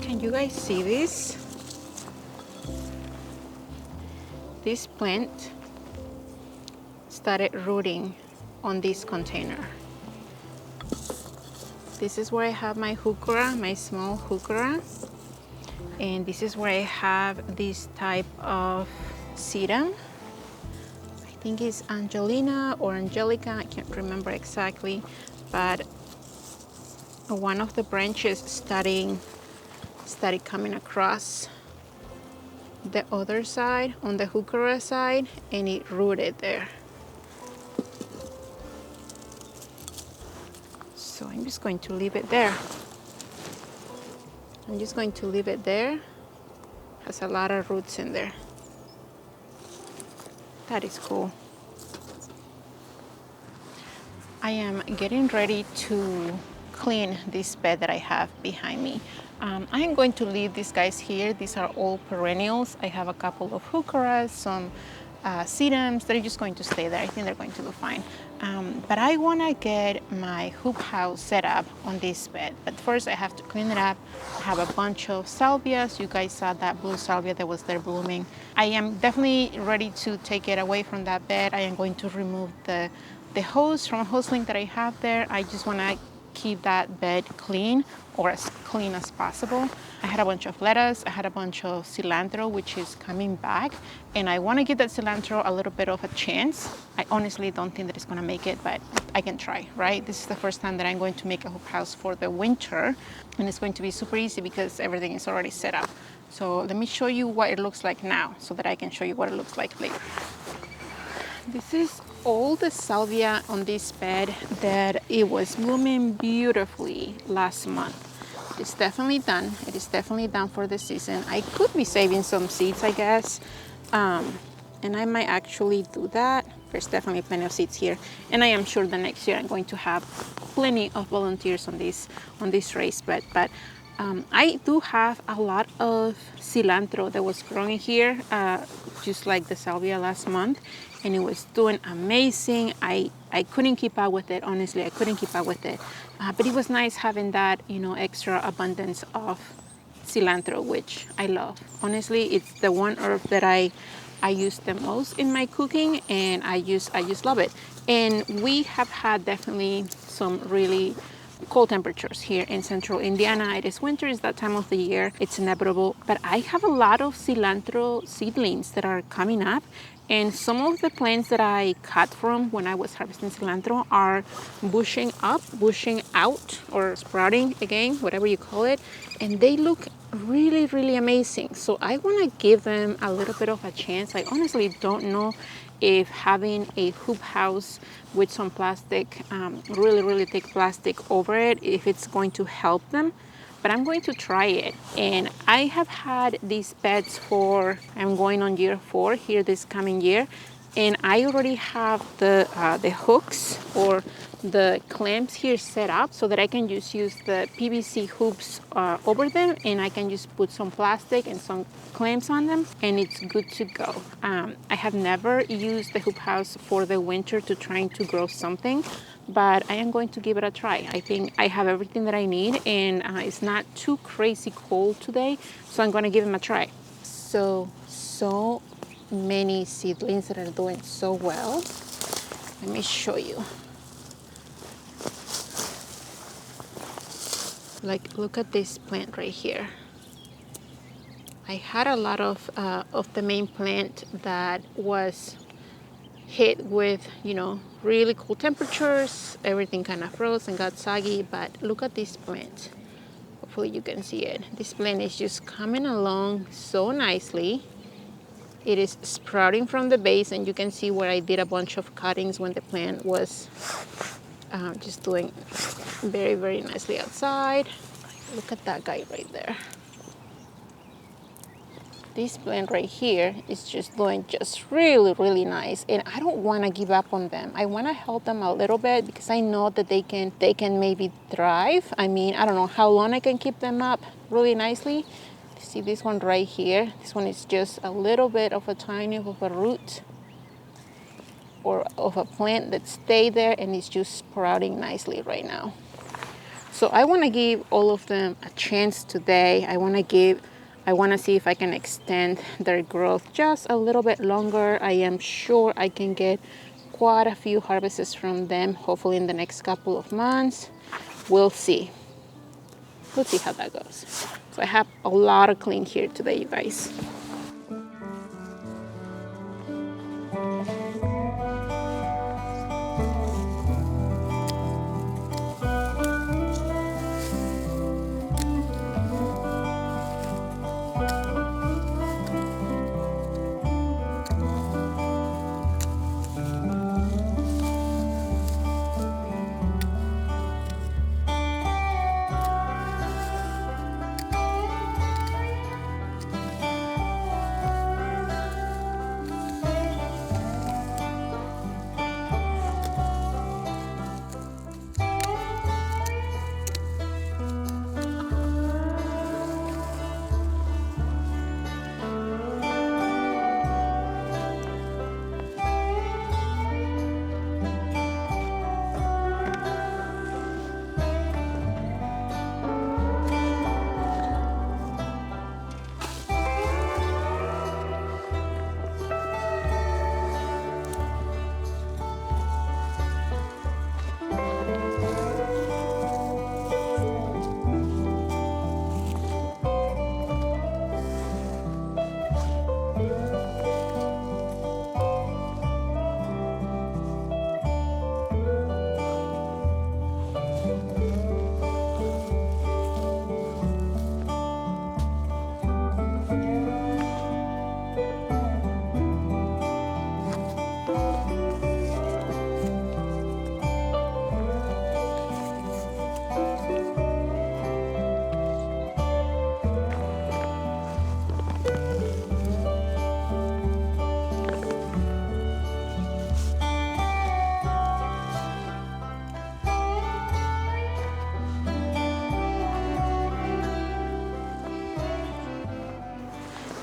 Can you guys see this? This plant started rooting on this container. This is where I have my heuchera, my small heuchera, and this is where I have this type of sedum. I think it's Angelina or Angelica, I can't remember exactly, but one of the branches started coming across the other side, on the heuchera side, and it rooted there. So I'm just going to leave it there. I'm just going to leave it there. Has a lot of roots in there. That is cool. I am getting ready to clean this bed that I have behind me. I am going to leave these guys here. These are all perennials. I have a couple of heucheras, some sedums. They're just going to stay there. I think they're going to do fine. But I want to get my hoop house set up on this bed. But first I have to clean it up. I have a bunch of salvias. You guys saw that blue salvia that was there blooming. I am definitely ready to take it away from that bed. I am going to remove the hose from HOSELINK that I have there. I just want to keep that bed clean, or as clean as possible. I had a bunch of lettuce, I had a bunch of cilantro, which is coming back, and I want to give that cilantro a little bit of a chance. I honestly don't think that it's going to make it, but I can try, right? This is the first time that I'm going to make a hoop house for the winter, and it's going to be super easy because everything is already set up. So let me show you what it looks like now so that I can show you what it looks like later. This is all the salvia on this bed that it was blooming beautifully last month. It's definitely done. It is definitely done for the season. I could be saving some seeds, I guess, and I might actually do that. There's definitely plenty of seeds here, and I am sure the next year I'm going to have plenty of volunteers on this raised bed. But I do have a lot of cilantro that was growing here, just like the salvia last month, and it was doing amazing. I couldn't keep up with it, honestly. I couldn't keep up with it, but it was nice having that, you know, extra abundance of cilantro, which I love. Honestly, it's the one herb that I use the most in my cooking, and I just love it. And we have had definitely some really cold temperatures here in central Indiana. It is winter, it's that time of the year, it's inevitable, but I have a lot of cilantro seedlings that are coming up, and some of the plants that I cut from when I was harvesting cilantro are bushing up, bushing out, or sprouting again, whatever you call it, and they look really, really amazing. So I want to give them a little bit of a chance. I honestly don't know if having a hoop house with some plastic, really, really thick plastic over it, if it's going to help them, but I'm going to try it. And I have had these beds for, I'm going on year 4 here this coming year, and I already have the hooks or the clamps here set up so that I can just use the PVC hoops over them, and I can just put some plastic and some clamps on them, and it's good to go. I have never used the hoop house for the winter to trying to grow something, but I am going to give it a try. I think I have everything that I need, and it's not too crazy cold today, so I'm going to give them a try. So many seedlings that are doing so well. Let me show you. Like, look at this plant right here. I had a lot of the main plant that was hit with, you know, really cool temperatures. Everything kind of froze and got soggy, but look at this plant. Hopefully you can see it. This plant is just coming along so nicely. It is sprouting from the base, and you can see where I did a bunch of cuttings when the plant was just doing very, very nicely outside. Look at that guy right there. This plant right here is just doing just really, really nice, and I don't want to give up on them. I want to help them a little bit because I know that they can maybe thrive. I mean, I don't know how long I can keep them up really nicely. See this one right here? This one is just a little bit of a tiny of a root or of a plant that stayed there and it's just sprouting nicely right now. So I want to give all of them a chance today. I want to see if I can extend their growth just a little bit longer. I am sure I can get quite a few harvests from them, hopefully in the next couple of months. We'll see. We'll see how that goes. So I have a lot of clean here today, you guys.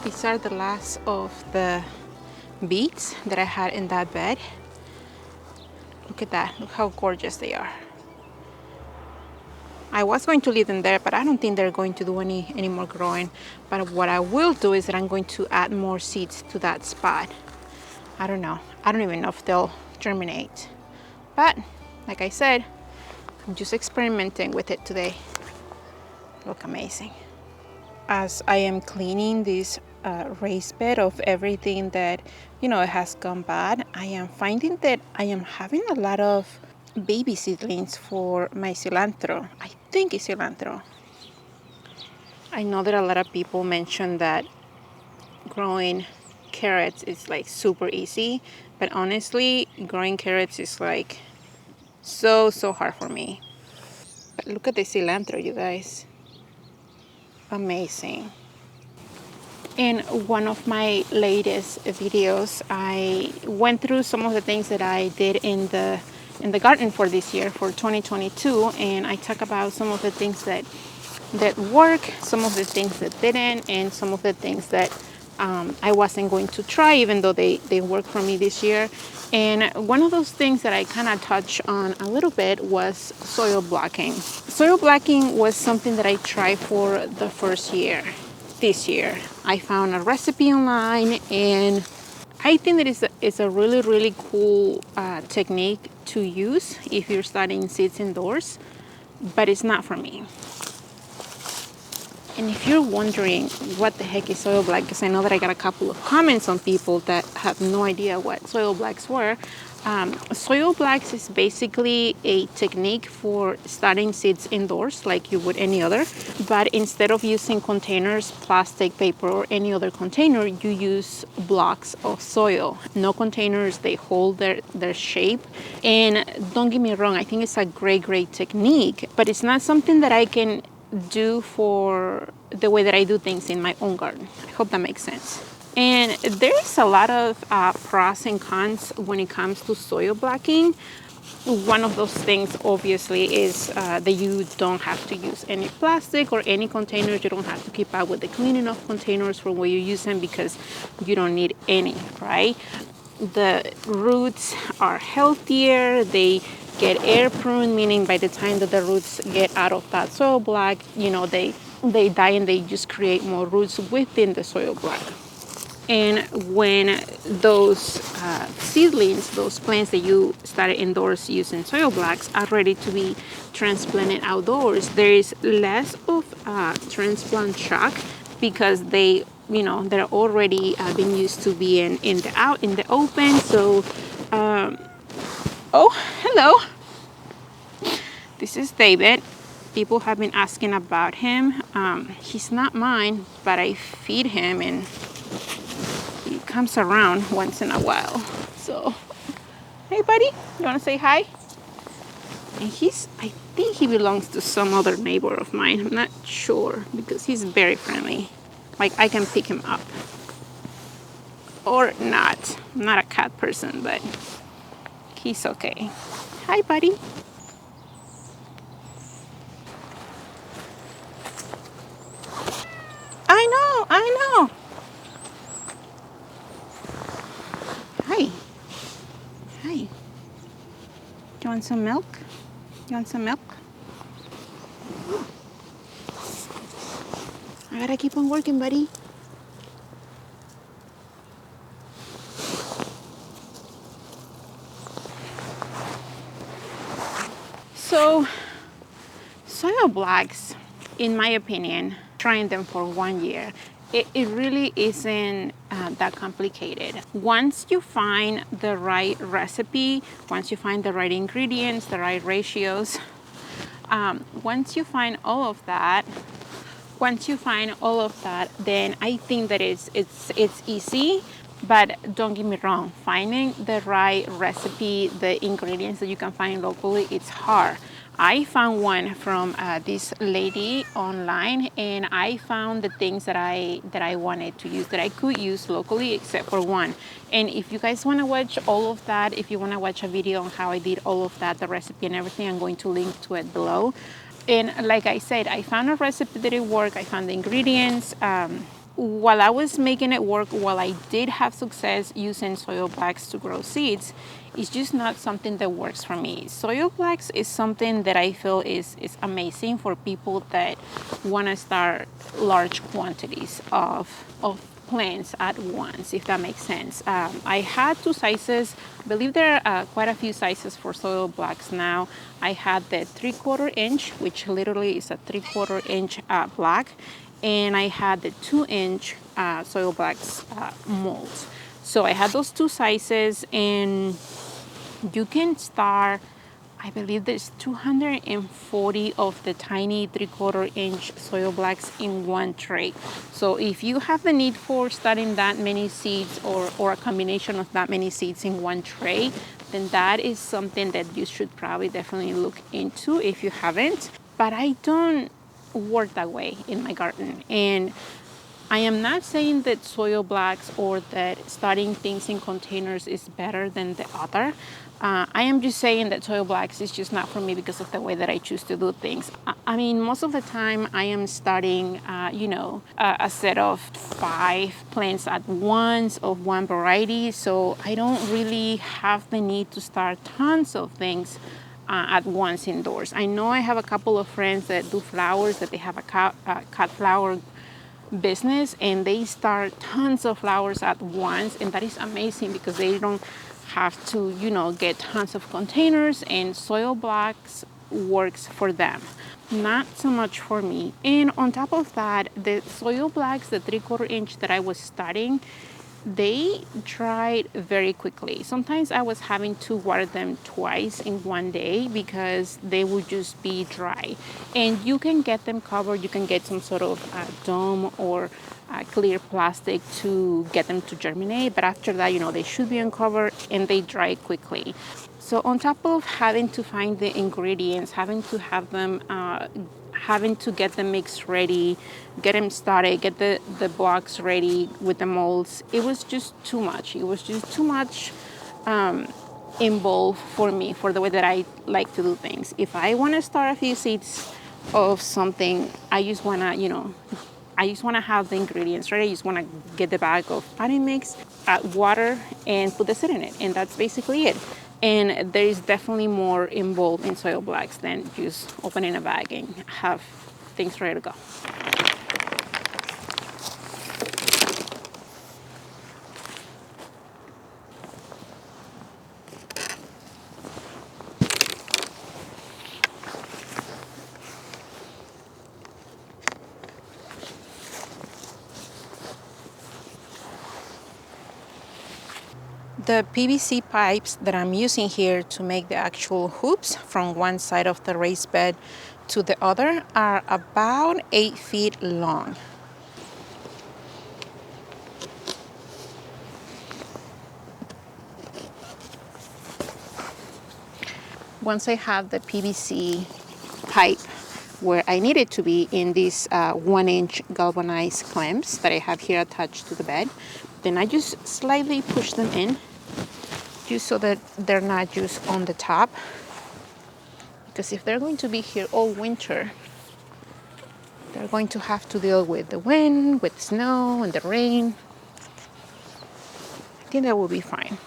These are the last of the beets that I had in that bed. Look at that. Look how gorgeous they are. I was going to leave them there, but I don't think they're going to do any more growing. But what I will do is that I'm going to add more seeds to that spot. I don't know. I don't even know if they'll germinate. But like I said, I'm just experimenting with it today. Look amazing. As I am cleaning this raised bed of everything that, you know, has gone bad, I am finding that I am having a lot of baby seedlings for my cilantro. I think it's cilantro. I know that a lot of people mention that growing carrots is like super easy, but honestly, growing carrots is like so hard for me. But look at the cilantro, you guys. Amazing. In one of my latest videos, I went through some of the things that I did in the garden for this year, for 2022, and I talk about some of the things that work, some of the things that didn't, and some of the things that I wasn't going to try, even though they worked for me this year. And one of those things that I kind of touched on a little bit was soil blocking. Soil blocking was something that I tried for the first year. This year I found a recipe online, and I think that it's a really cool technique to use if you're starting seeds indoors, but it's not for me. And if you're wondering what the heck is soil block, because I know that I got a couple of comments on people that have no idea what soil blocks were, Soil blacks is basically a technique for starting seeds indoors like you would any other, but instead of using containers, plastic, paper, or any other container, you use blocks of soil. No containers, they hold their shape. And don't get me wrong, I think it's a great technique, but it's not something that I can do for the way that I do things in my own garden. I hope that makes sense. And there's a lot of pros and cons when it comes to soil blacking. One of those things obviously is that you don't have to use any plastic or any containers. You don't have to keep up with the cleaning of containers from where you use them because you don't need any, right? The roots are healthier. They get air prune, meaning by the time that the roots get out of that soil block, you know, they die and they just create more roots within the soil block. And when those seedlings, those plants that you started indoors using soil blocks are ready to be transplanted outdoors, there is less of transplant shock because they, you know, they're already been used to being in the open. So, oh, hello. This is David. People have been asking about him. He's not mine, but I feed him and he comes around once in a while. So, hey buddy, you wanna say hi? And I think he belongs to some other neighbor of mine. I'm not sure because he's very friendly. Like I can pick him up. Or not. I'm not a cat person, but he's okay. Hi buddy. I know. Hi. You want some milk? I gotta keep on working, buddy. So, soil blacks, in my opinion, trying them for 1 year, it really isn't that complicated. Once you find the right recipe, once you find the right ingredients, the right ratios, once you find all of that, then I think that it's easy. But don't get me wrong, finding the right recipe, the ingredients that you can find locally, it's hard. I found one from this lady online, and I found the things that I wanted to use, that I could use locally, except for one. And if you guys want to watch all of that, if you want to watch a video on how I did all of that, the recipe and everything, I'm going to link to it below. And like I said, I found a recipe that it worked. I found the ingredients. While I was making it work, while I did have success using soil blacks to grow seeds, it's just not something that works for me. Soil blacks is something that I feel is amazing for people that want to start large quantities of plants at once, if that makes sense. I had 2 sizes. I believe there are quite a few sizes for soil blacks now. I had the 3/4 inch, which literally is a 3/4 inch black, and I had the 2-inch soil blacks molds. So I had those 2 sizes, and you can start, I believe there's 240 of the tiny 3/4 inch soil blacks in one tray. So if you have the need for starting that many seeds or a combination of that many seeds in one tray, then that is something that you should probably definitely look into if you haven't. But I don't work that way in my garden. And I am not saying that soil blacks or that starting things in containers is better than the other. I am just saying that soil blacks is just not for me because of the way that I choose to do things. I mean, most of the time I am starting, a set of 5 plants at once of one variety. So I don't really have the need to start tons of things at once indoors. I know I have a couple of friends that do flowers, that they have a cut flower business, and they start tons of flowers at once, and that is amazing because they don't have to, get tons of containers, and soil blocks works for them. Not so much for me. And on top of that, the soil blacks, the 3/4 inch that I was starting, they dried very quickly. Sometimes I was having to water them twice in one day because they would just be dry. And you can get them covered. You can get some sort of dome or clear plastic to get them to germinate. But after that, you know, they should be uncovered and they dry quickly. So on top of having to find the ingredients, having to have them, having to get the mix ready, get them started, get the box ready with the molds, it was just too much. It was just too much involved for me, for the way that I like to do things. If I want to start a few seeds of something, I just want to, you know, I just want to have the ingredients ready. I just want to get the bag of potting mix, add water, and put the seed in it. And that's basically it. And there is definitely more involved in soil blacks than just opening a bag and have things ready to go. The PVC pipes that I'm using here to make the actual hoops from one side of the raised bed to the other are about 8 feet long. Once I have the PVC pipe where I need it to be in these 1-inch galvanized clamps that I have here attached to the bed, then I just slightly push them in, just so that they're not just on the top, because if they're going to be here all winter, they're going to have to deal with the wind, with snow and the rain. I think that will be fine.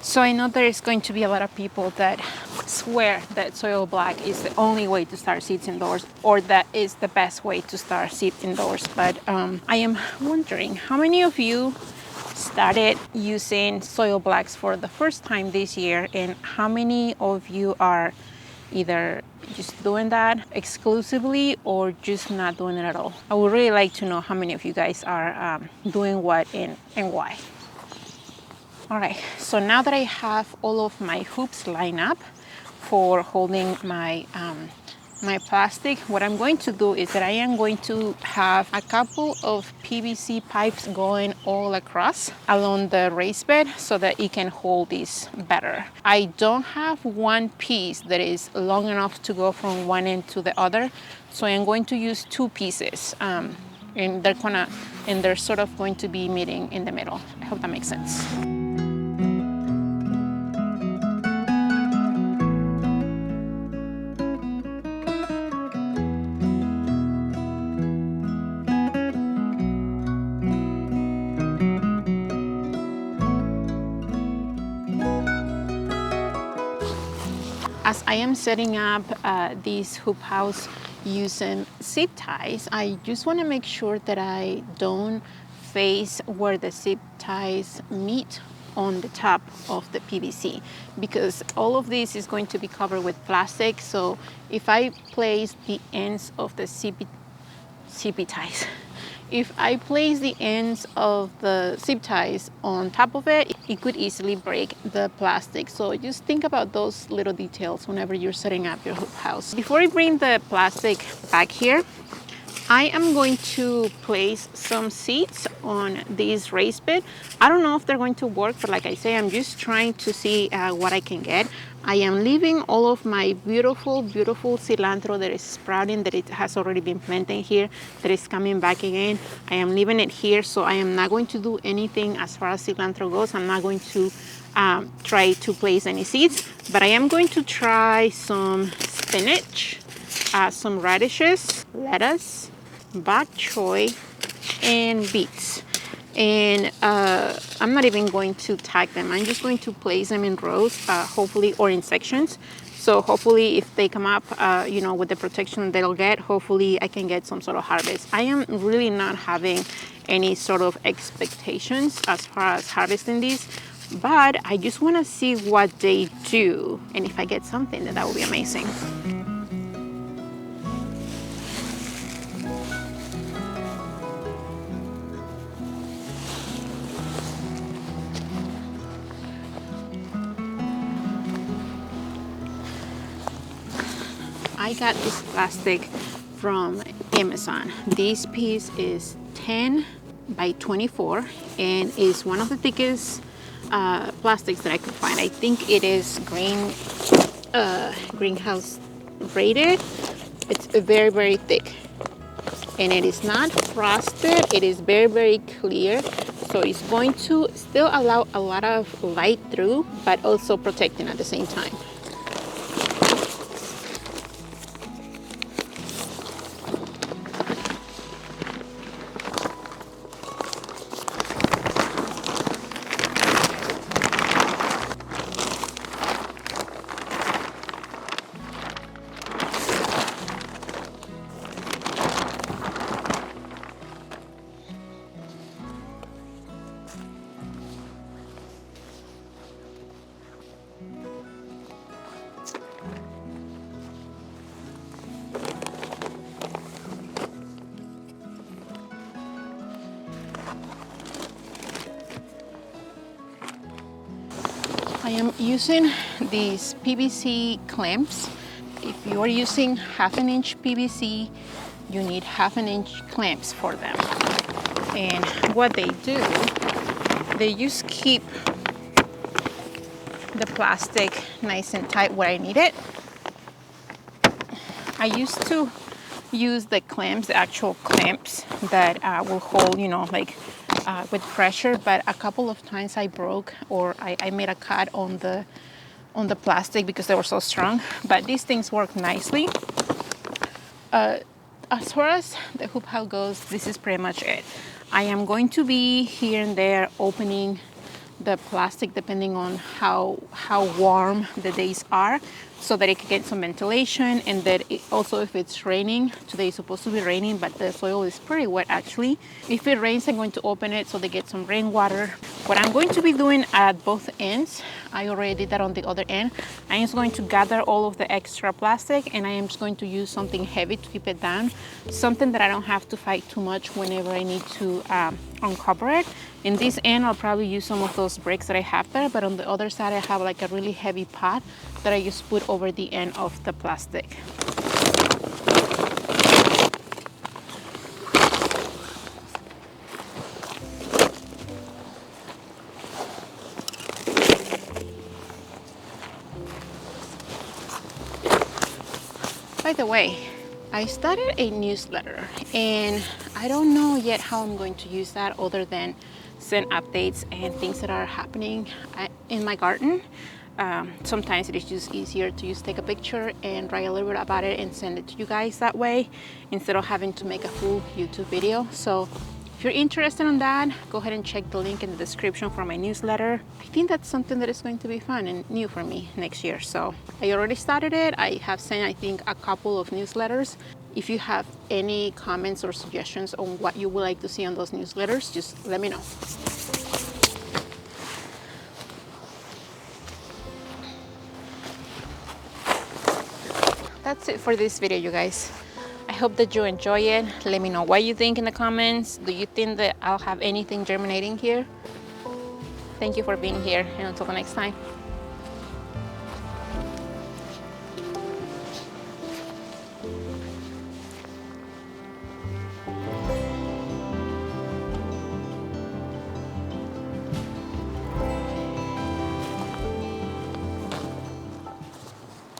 So I know there is going to be a lot of people that swear that soil black is the only way to start seeds indoors, or that is the best way to start seeds indoors. But I am wondering, how many of you started using soil blacks for the first time this year, and how many of you are either just doing that exclusively or just not doing it at all? I would really like to know how many of you guys are doing what and why. All right, so now that I have all of my hoops lined up for holding my my plastic, what I'm going to do is that I am going to have a couple of PVC pipes going all across along the raised bed so that it can hold this better. I don't have one piece that is long enough to go from one end to the other, so I'm going to use two pieces, and they're sort of going to be meeting in the middle. I hope that makes sense. As I am setting up this hoop house using zip ties, I just want to make sure that I don't face where the zip ties meet on the top of the PVC, because all of this is going to be covered with plastic. So if I place the ends of the zippy ties, if I place the ends of the zip ties on top of it, it could easily break the plastic. So just think about those little details whenever you're setting up your hoop house. Before I bring the plastic back here, I am going to place some seeds on this raised bed. I don't know if they're going to work, but like I say, I'm just trying to see what I can get. I am leaving all of my beautiful, beautiful cilantro that is sprouting, that it has already been planted here, that is coming back again. I am leaving it here, so I am not going to do anything as far as cilantro goes. I'm not going to try to place any seeds, but I am going to try some spinach, some radishes, lettuce, bok choy, and beets. And I'm not even going to tag them. I'm just going to place them in rows, hopefully, or in sections. So hopefully if they come up, you know, with the protection they'll get, hopefully I can get some sort of harvest. I am really not having any sort of expectations as far as harvesting these, but I just want to see what they do. And if I get something, then that will be amazing. I got this plastic from Amazon. This piece is 10 by 24 and is one of the thickest plastics that I could find. I think it is greenhouse rated. It's very, very thick. And it is not frosted. It is very, very clear. So it's going to still allow a lot of light through, but also protecting at the same time. I am using these PVC clamps. If you are using 1/2 inch PVC, you need 1/2 inch clamps for them. And what they do, they just keep the plastic nice and tight where I need it. I used to use the clamps, the actual clamps that will hold, you know, like with pressure, but a couple of times I broke or I made a cut on the plastic because they were so strong. But these things work nicely. As far as the hoop how goes, this is pretty much it. I am going to be here and there opening the plastic depending on how warm the days are, so that it can get some ventilation, and that it also, if it's raining, today is supposed to be raining, but the soil is pretty wet actually. If it rains, I'm going to open it so they get some rainwater. What I'm going to be doing at both ends, I already did that on the other end. I am just going to gather all of the extra plastic, and I am just going to use something heavy to keep it down, something that I don't have to fight too much whenever I need to uncover it. In this end, I'll probably use some of those bricks that I have there, but on the other side, I have like a really heavy pot that I just put over the end of the plastic. By the way, I started a newsletter, and I don't know yet how I'm going to use that other than send updates and things that are happening in my garden. Sometimes it is just easier to just take a picture and write a little bit about it and send it to you guys that way, instead of having to make a full YouTube video. So if you're interested in that, go ahead and check the link in the description for my newsletter. I think that's something that is going to be fun and new for me next year. So I already started it. I have sent, I think, a couple of newsletters. If you have any comments or suggestions on what you would like to see on those newsletters, just let me know. That's it for this video, you guys. I hope that you enjoy it. Let me know what you think in the comments. Do you think that I'll have anything germinating here? Thank you for being here, and until the next time.